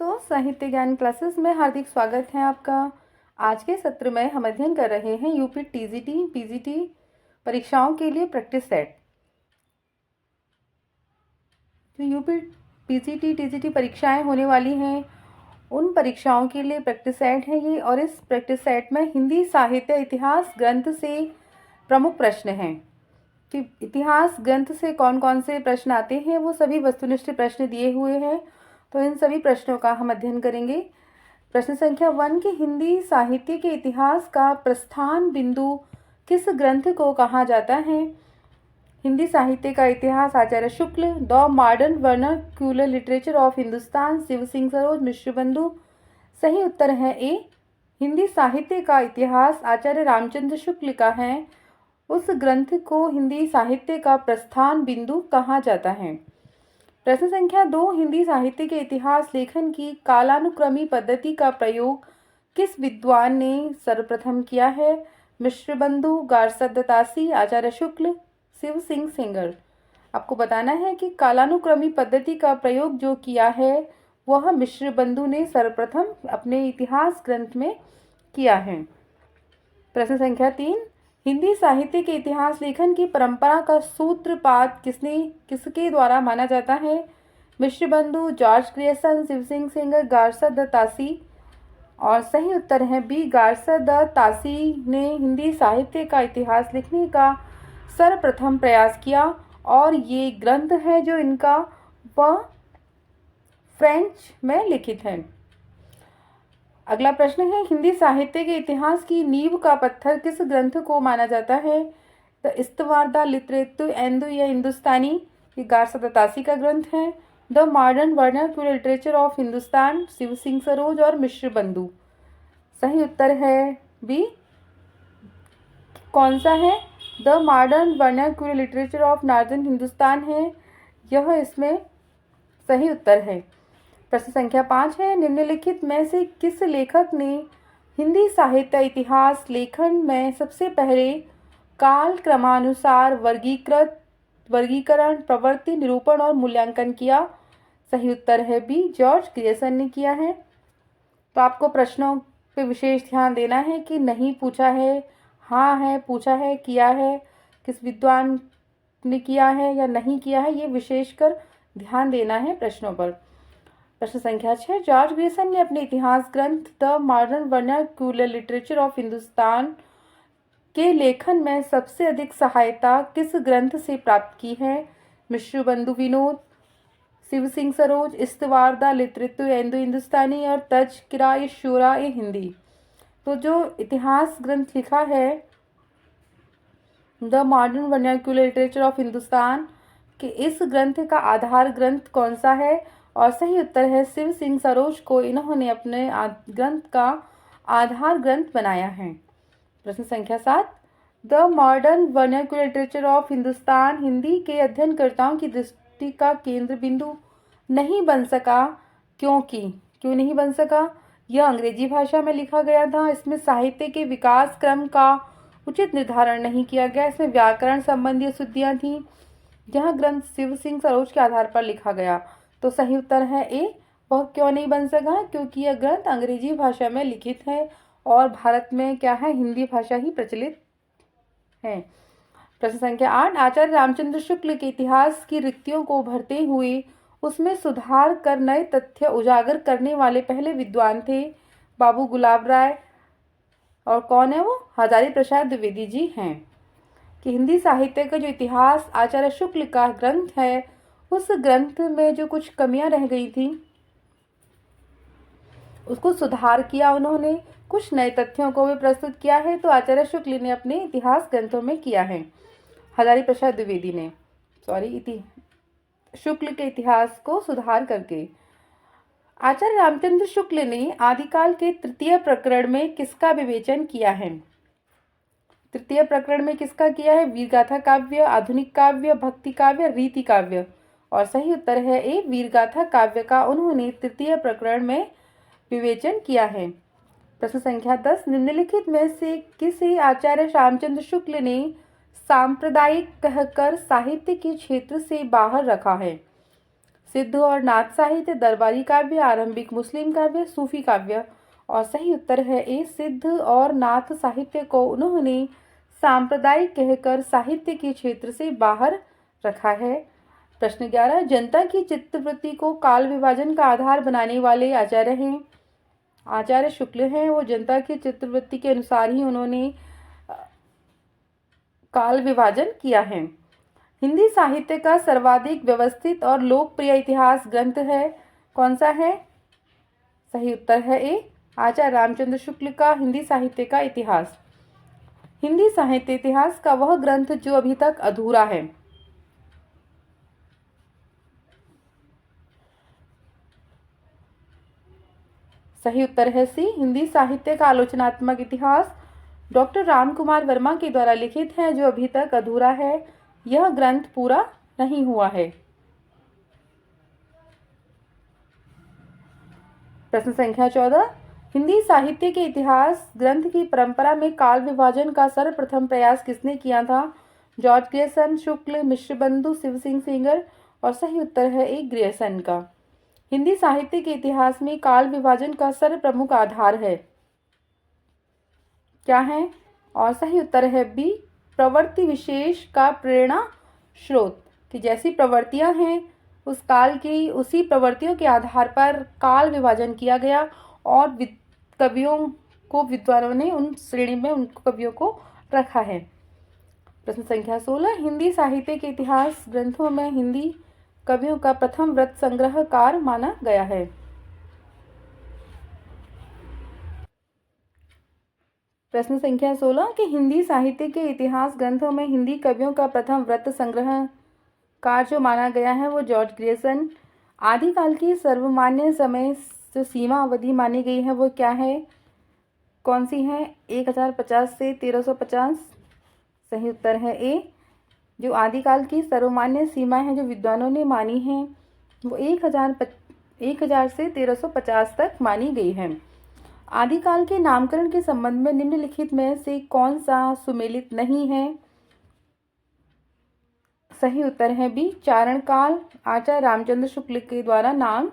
दोस्तों, साहित्य ज्ञान क्लासेस में हार्दिक स्वागत है आपका। आज के सत्र में हम अध्ययन कर रहे हैं यूपी टीजीटी पीजीटी परीक्षाओं के लिए प्रैक्टिस सेट। जो यूपी पीजीटी टीजीटी परीक्षाएं होने वाली हैं उन परीक्षाओं के लिए प्रैक्टिस सेट है ये। और इस प्रैक्टिस सेट में हिंदी साहित्य इतिहास ग्रंथ से प्रमुख प्रश्न हैं कि इतिहास ग्रंथ से कौन कौन से प्रश्न आते हैं, वो सभी वस्तुनिष्ठ प्रश्न दिए हुए हैं। तो इन सभी प्रश्नों का हम अध्ययन करेंगे। प्रश्न संख्या 1 कि हिंदी साहित्य के इतिहास का प्रस्थान बिंदु किस ग्रंथ को कहा जाता है। हिंदी साहित्य का इतिहास Acharya Shukla, the modern vernacular literature of Hindustan, Shiv Singh Saroj, Mishra Bandhu. सही उत्तर है ए। हिंदी साहित्य का इतिहास आचार्य रामचंद्र शुक्ल का है। उस ग्रंथ को हिंदी साहित्य का प्रस्थान बिंदु कहा जाता है। प्रश्न संख्या 2 हिंदी साहित्य के इतिहास लेखन की कालानुक्रमी पद्धति का प्रयोग किस विद्वान ने सर्वप्रथम किया है। मिश्र बंधु, गारसद दत्तासी, आचार्य शुक्ल, शिव सिंह सेंगर। आपको बताना है कि कालानुक्रमी पद्धति का प्रयोग जो किया है वह मिश्र बंधु ने सर्वप्रथम अपने इतिहास ग्रंथ में किया है। प्रश्न संख्या 3 हिंदी साहित्य के इतिहास लेखन की परंपरा का सूत्रपात किसके द्वारा माना जाता है। मिश्र बंधु, जॉर्ज ग्रेसन, शिव सिंह सेंगर, गारसद दत्तासी। और सही उत्तर है बी, गारसद दत्तासी ने हिंदी साहित्य का इतिहास लिखने का सर्वप्रथम प्रयास किया। और ये ग्रंथ है जो इनका वह फ्रेंच में लिखित है। अगला प्रश्न है हिंदी साहित्य के इतिहास की नींव का पत्थर किस ग्रंथ को माना जाता है। द इस्तवारदा लिटरेतु एंदु या हिंदुस्तानी, ये गारसद दत्तासी का ग्रंथ है। The modern vernacular literature of Hindustan, Shiv Singh Saroj और मिश्र बंधु। सही उत्तर है बी। कौन सा है? The modern vernacular literature of northern Hindustan है, यह इसमें सही उत्तर है। प्रश्न संख्या 5 है निम्नलिखित में से किस लेखक ने हिंदी साहित्य इतिहास लेखन में सबसे पहले काल क्रमानुसार वर्गीकरण, प्रवृत्ति, निरूपण और मूल्यांकन किया। सही उत्तर है बी, जॉर्ज ग्रेसन ने किया है। तो आपको प्रश्नों पे विशेष ध्यान देना है कि नहीं पूछा है, हाँ है, पूछा है, किया है, किस विद्वान ने किया है या नहीं किया है, ये विशेषकर ध्यान देना है प्रश्नों पर। प्रश्न संख्या 6 जॉर्ज ग्रेसन ने अपने इतिहास ग्रंथ the modern vernacular literature of Hindustan के लेखन में सबसे अधिक सहायता किस ग्रंथ से प्राप्त की है। मिश्र बंधु विनोद, शिव सिंह सरोज, इस्तवारदा लिटरेतु एंदु हिंदुस्तानी और तज़किरा शुरा ए हिंदी। तो जो इतिहास ग्रंथ लिखा है the modern vernacular literature of Hindustan के इस ग्रंथ का आधार ग्रंथ कौन सा है। और सही उत्तर है शिव सिंह सरोज को इन्होंने अपने ग्रंथ का आधार ग्रंथ बनाया है। प्रश्न संख्या 7 the modern vernacular literature of Hindustan Hindi के अध्ययनकर्ताओं की दृष्टि का केंद्र बिंदु नहीं बन सका, क्यों नहीं बन सका। यह अंग्रेजी भाषा में लिखा गया था। इसमें साहित्य के विकास क्रम का उचित निर्धारण नहीं किया गया। इसमें व्याकरण संबंधी अशुद्धियाँ थीं। यह ग्रंथ शिव सिंह सरोज के आधार पर लिखा गया। तो सही उत्तर है ए। वह क्यों नहीं बन सका, क्योंकि यह ग्रंथ अंग्रेजी भाषा में लिखित है और भारत में क्या है, हिंदी भाषा ही प्रचलित है। प्रश्न संख्या 8 आचार्य रामचंद्र शुक्ल के इतिहास की रिक्तियों को भरते हुए उसमें सुधार कर नए तथ्य उजागर करने वाले पहले विद्वान थे। बाबू गुलाब राय। और कौन है वो? हजारी प्रसाद द्विवेदी जी हैं। कि हिंदी साहित्य का जो इतिहास आचार्य शुक्ल का ग्रंथ है उस ग्रंथ में जो कुछ कमियां रह गई थी उसको सुधार किया उन्होंने, कुछ नए तथ्यों को भी प्रस्तुत किया है। तो आचार्य शुक्ल ने अपने इतिहास ग्रंथों में किया है। हजारी प्रसाद द्विवेदी ने शुक्ल के इतिहास को सुधार करके। आचार्य रामचंद्र शुक्ल ने आदिकाल के तृतीय प्रकरण में किसका विवेचन किया है। तृतीय प्रकरण में किसका किया है? वीरगाथा काव्य, आधुनिक काव्य, भक्ति काव्य, रीति काव्य। और सही उत्तर है ए, वीरगाथा काव्य का उन्होंने तृतीय प्रकरण में विवेचन किया है। प्रश्न संख्या 10 निम्नलिखित में से किसी आचार्य रामचंद्र शुक्ल ने सांप्रदायिक कहकर साहित्य के क्षेत्र से बाहर रखा है। सिद्ध और नाथ साहित्य, दरबारी काव्य, आरंभिक मुस्लिम काव्य, सूफी काव्य। और सही उत्तर है ए, सिद्ध और नाथ साहित्य को उन्होंने सांप्रदायिक कहकर साहित्य के क्षेत्र से बाहर रखा है। प्रश्न 11, जनता की चित्तवृत्ति को काल विभाजन का आधार बनाने वाले आचार्य हैं। आचार्य शुक्ल हैं, वो जनता की चित्तवृत्ति के अनुसार ही उन्होंने काल विभाजन किया है। हिंदी साहित्य का सर्वाधिक व्यवस्थित और लोकप्रिय इतिहास ग्रंथ है, कौन सा है? सही उत्तर है ए, आचार्य रामचंद्र शुक्ल का हिंदी साहित्य का इतिहास। हिंदी साहित्य इतिहास का वह ग्रंथ जो अभी तक अधूरा है। सही उत्तर है सी, हिंदी साहित्य का आलोचनात्मक इतिहास डॉक्टर रामकुमार वर्मा के द्वारा लिखित है, जो अभी तक अधूरा है। यह ग्रंथ पूरा नहीं हुआ है। प्रश्न संख्या 14, हिंदी साहित्य के इतिहास ग्रंथ की परंपरा में काल विभाजन का सर्वप्रथम प्रयास किसने किया था? जॉर्ज ग्रियर्सन, शुक्ल, मिश्रबंधु, शिव सिंह सेंगर। और सही उत्तर है ए, ग्रियर्सन का। हिंदी साहित्य के इतिहास में काल विभाजन का सर्वप्रमुख आधार है, क्या है? और सही उत्तर है बी, प्रवृत्ति विशेष का प्रेरणा स्रोत, कि जैसी प्रवृत्तियां हैं उस काल की, उसी प्रवृत्तियों के आधार पर काल विभाजन किया गया और कवियों को, विद्वानों ने उन श्रेणी में उन कवियों को रखा है। प्रश्न संख्या 16, हिंदी साहित्य के इतिहास ग्रंथों में हिंदी कवियों का प्रथम व्रत संग्रहकार माना गया है। प्रश्न संख्या 16, कि हिंदी साहित्य के इतिहास ग्रंथों में हिंदी कवियों का प्रथम व्रत संग्रहकार जो माना गया है वो जॉर्ज ग्रियर्सन। आदिकाल की सर्वमान्य समय जो सीमा अवधि मानी गई है वो क्या है, कौन सी है? 1050 से 1350। सही उत्तर है ए, जो आदिकाल की सर्वमान्य सीमा है जो विद्वानों ने मानी है वो 1000 से 1350 तक मानी गई है। आदिकाल के नामकरण के संबंध में निम्नलिखित में से कौन सा सुमेलित नहीं है? सही उत्तर है बी, चारण काल आचार्य रामचंद्र शुक्ल के द्वारा नाम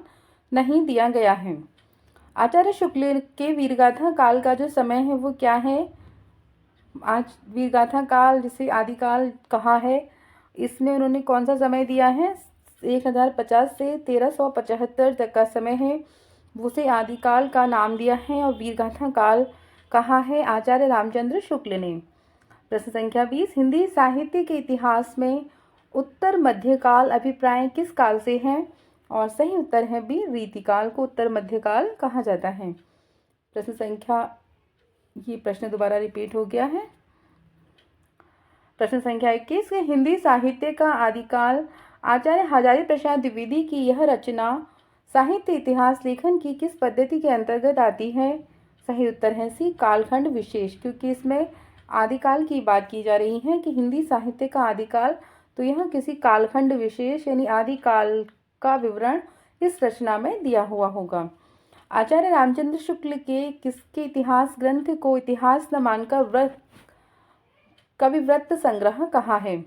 नहीं दिया गया है। आचार्य शुक्ल के वीरगाथा काल का जो समय है वो क्या है? आज वीरगाथा काल जिसे आदिकाल कहा है, इसमें उन्होंने कौन सा समय दिया है? 1050 से 1375 तक का समय है, उसे आदिकाल का नाम दिया है और वीरगाथा काल कहा है आचार्य रामचंद्र शुक्ल ने। प्रश्न संख्या 20, हिंदी साहित्य के इतिहास में उत्तर मध्यकाल अभिप्राय किस काल से है? और सही उत्तर है बी, रीतिकाल को उत्तर मध्यकाल कहा जाता है। प्रश्न संख्या, ये प्रश्न दोबारा रिपीट हो गया है। प्रश्न संख्या 21, हिंदी साहित्य का आदिकाल आचार्य हजारी प्रसाद द्विवेदी की यह रचना साहित्य इतिहास लेखन की किस पद्धति के अंतर्गत आती है? सही उत्तर है सी, कालखंड विशेष, क्योंकि इसमें आदिकाल की बात की जा रही है कि हिंदी साहित्य का आदिकाल, तो यह किसी कालखंड विशेष यानी आदिकाल का विवरण इस रचना में दिया हुआ होगा। आचार्य रामचंद्र शुक्ल के किसके इतिहास ग्रंथ को इतिहास न मानकर कविव्रत संग्रह कहा है?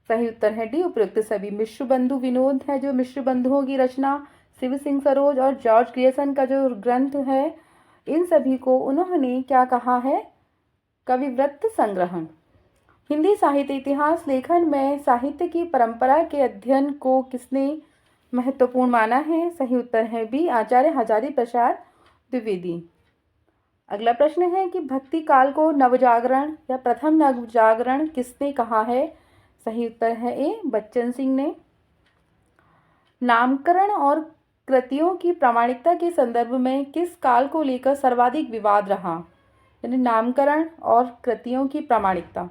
सही उत्तर है डी, उपयुक्त सभी। मिश्रबंधु विनोद है जो मिश्रबंधुओं की रचना, शिव सिंह सरोज और जॉर्ज ग्रियर्सन का जो ग्रंथ है, इन सभी को उन्होंने क्या कहा है? कविव्रत संग्रह। हिंदी साहित्य इतिहास लेखन में साहित्य की परंपरा के अध्ययन को किसने महत्वपूर्ण माना है? सही उत्तर है बी, आचार्य हजारी प्रसाद द्विवेदी। अगला प्रश्न है कि भक्ति काल को नवजागरण या प्रथम नवजागरण किसने कहा है? सही उत्तर है ए, बच्चन सिंह ने। नामकरण और कृतियों की प्रामाणिकता के संदर्भ में किस काल को लेकर सर्वाधिक विवाद रहा? यानी नामकरण और कृतियों की प्रामाणिकता,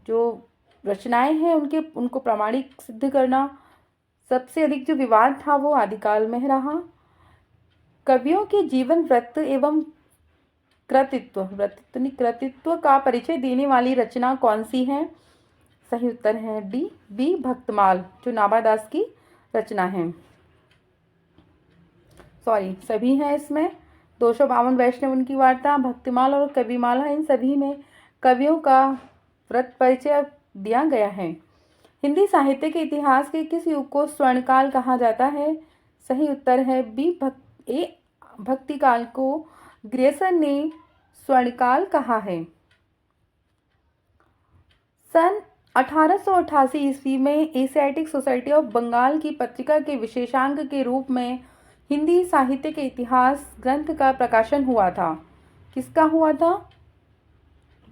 जो रचनाएं हैं उनको प्रामाणिक सिद्ध करना, सबसे अधिक जो विवाद था वो आदिकाल में रहा। कवियों के जीवन वृत्त एवं कृतित्व का परिचय देने वाली रचना कौन सी है? सही उत्तर है डी, बी, भक्तमाल, जो नाभादास की रचना है। सभी हैं इसमें 252 वैष्णव उनकी वार्ता, भक्तिमाल और कविमाला, इन सभी में कवियों का व्रत परिचय दिया गया है। हिंदी साहित्य के इतिहास के किस युग को स्वर्णकाल कहा जाता है? सही उत्तर है बी भक्ति काल को ग्रेसन ने स्वर्णकाल कहा है। सन 1888 ईस्वी में एशियाटिक सोसाइटी ऑफ बंगाल की पत्रिका के विशेषांक के रूप में हिंदी साहित्य के इतिहास ग्रंथ का प्रकाशन हुआ था। किसका हुआ था?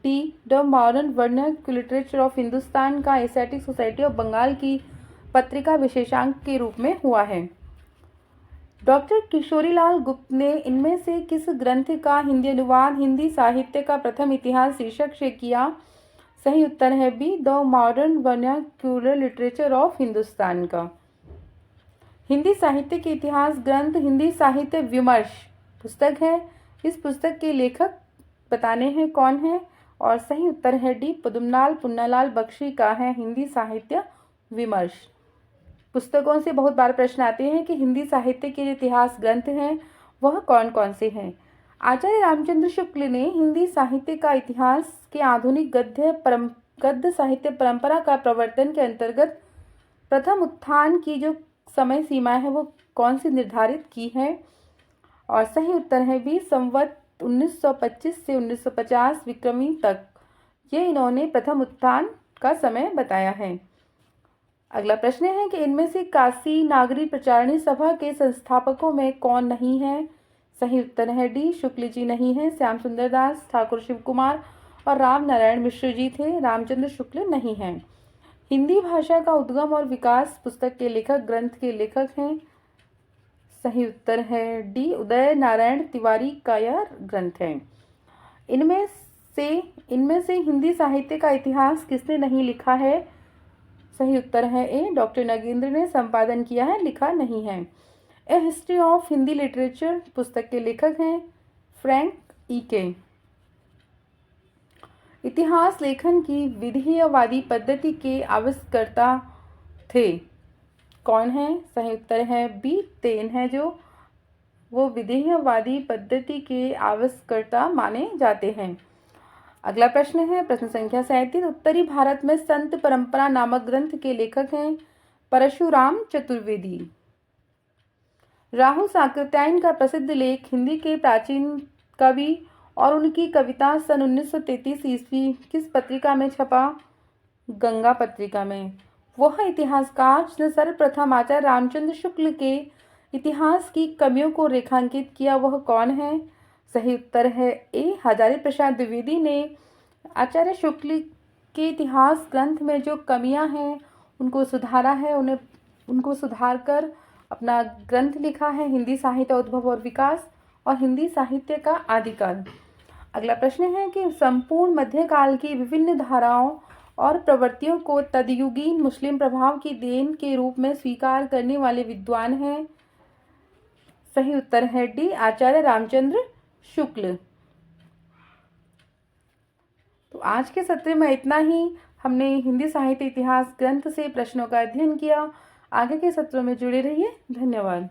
D the modern vernacular literature of Hindustan का एशियाटिक सोसाइटी ऑफ बंगाल की पत्रिका विशेषांक के रूप में हुआ है। डॉक्टर किशोरीलाल गुप्त ने इनमें से किस ग्रंथ का हिंदी अनुवाद हिंदी साहित्य का प्रथम इतिहास शीर्षक से किया? सही उत्तर है be the modern vernacular literature of Hindustan का। हिंदी साहित्य के इतिहास ग्रंथ हिंदी साहित्य विमर्श पुस्तक है। इस पुस्तक के लेखक बताने हैं कौन है? और सही उत्तर है डी पद्मनाल पुन्नालाल बख्शी का है हिंदी साहित्य विमर्श। पुस्तकों से बहुत बार प्रश्न आते हैं कि हिंदी साहित्य के जो इतिहास ग्रंथ हैं वह कौन कौन से हैं। आचार्य रामचंद्र शुक्ल ने हिंदी साहित्य का इतिहास के आधुनिक गद्य साहित्य परंपरा का प्रवर्तन के अंतर्गत प्रथम उत्थान की जो समय सीमा है वो कौन सी निर्धारित की है? और सही उत्तर है बी संवत 1925 से 1950 विक्रमी तक। ये इन्होंने प्रथम उत्थान का समय बताया है। अगला प्रश्न है कि इनमें से काशी नागरी प्रचारणी सभा के संस्थापकों में कौन नहीं है? सही उत्तर है डी शुक्ल जी नहीं है। श्याम सुंदर दास, ठाकुर शिव कुमार और राम नारायण मिश्र जी थे। रामचंद्र शुक्ल नहीं हैं। हिंदी भाषा का उद्गम और विकास पुस्तक के लेखक ग्रंथ के लेखक हैं। सही उत्तर है डी उदय नारायण तिवारी का यह ग्रंथ है। इनमें से हिंदी साहित्य का इतिहास किसने नहीं लिखा है? सही उत्तर है ए डॉक्टर नगेंद्र ने संपादन किया है, लिखा नहीं है। ए हिस्ट्री ऑफ हिंदी लिटरेचर पुस्तक के लेखक हैं फ्रैंक ईके। इतिहास लेखन की विधेयवादी पद्धति के आविष्कर्ता थे कौन है? सही उत्तर है बी तेन है, जो वो विधेयवादी पद्धति के आविष्कर्ता माने जाते हैं। अगला प्रश्न है प्रश्न संख्या 37। उत्तरी भारत में संत परंपरा नामक ग्रंथ के लेखक हैं परशुराम चतुर्वेदी। राहुल साकृत्यायन का प्रसिद्ध लेख हिंदी के प्राचीन कवि और उनकी कविता सन 1933 ईस्वी किस पत्रिका में छपा? गंगा पत्रिका में। वह इतिहासकार जिसने सर्वप्रथम आचार्य रामचंद्र शुक्ल के इतिहास की कमियों को रेखांकित किया वह कौन है? सही उत्तर है ए हजारी प्रसाद द्विवेदी ने आचार्य शुक्ल के इतिहास ग्रंथ में जो कमियां हैं उनको सुधारा है, उनको सुधार कर अपना ग्रंथ लिखा है हिंदी साहित्य उद्भव और विकास और हिंदी साहित्य का आदिकाल। अगला प्रश्न है कि संपूर्ण मध्यकाल की विभिन्न धाराओं और प्रवृत्तियों को तदयुगीन मुस्लिम प्रभाव की देन के रूप में स्वीकार करने वाले विद्वान हैं। सही उत्तर है डी आचार्य रामचंद्र शुक्ल। तो आज के सत्र में इतना ही। हमने हिंदी साहित्य इतिहास ग्रंथ से प्रश्नों का अध्ययन किया। आगे के सत्रों में जुड़े रहिए। धन्यवाद।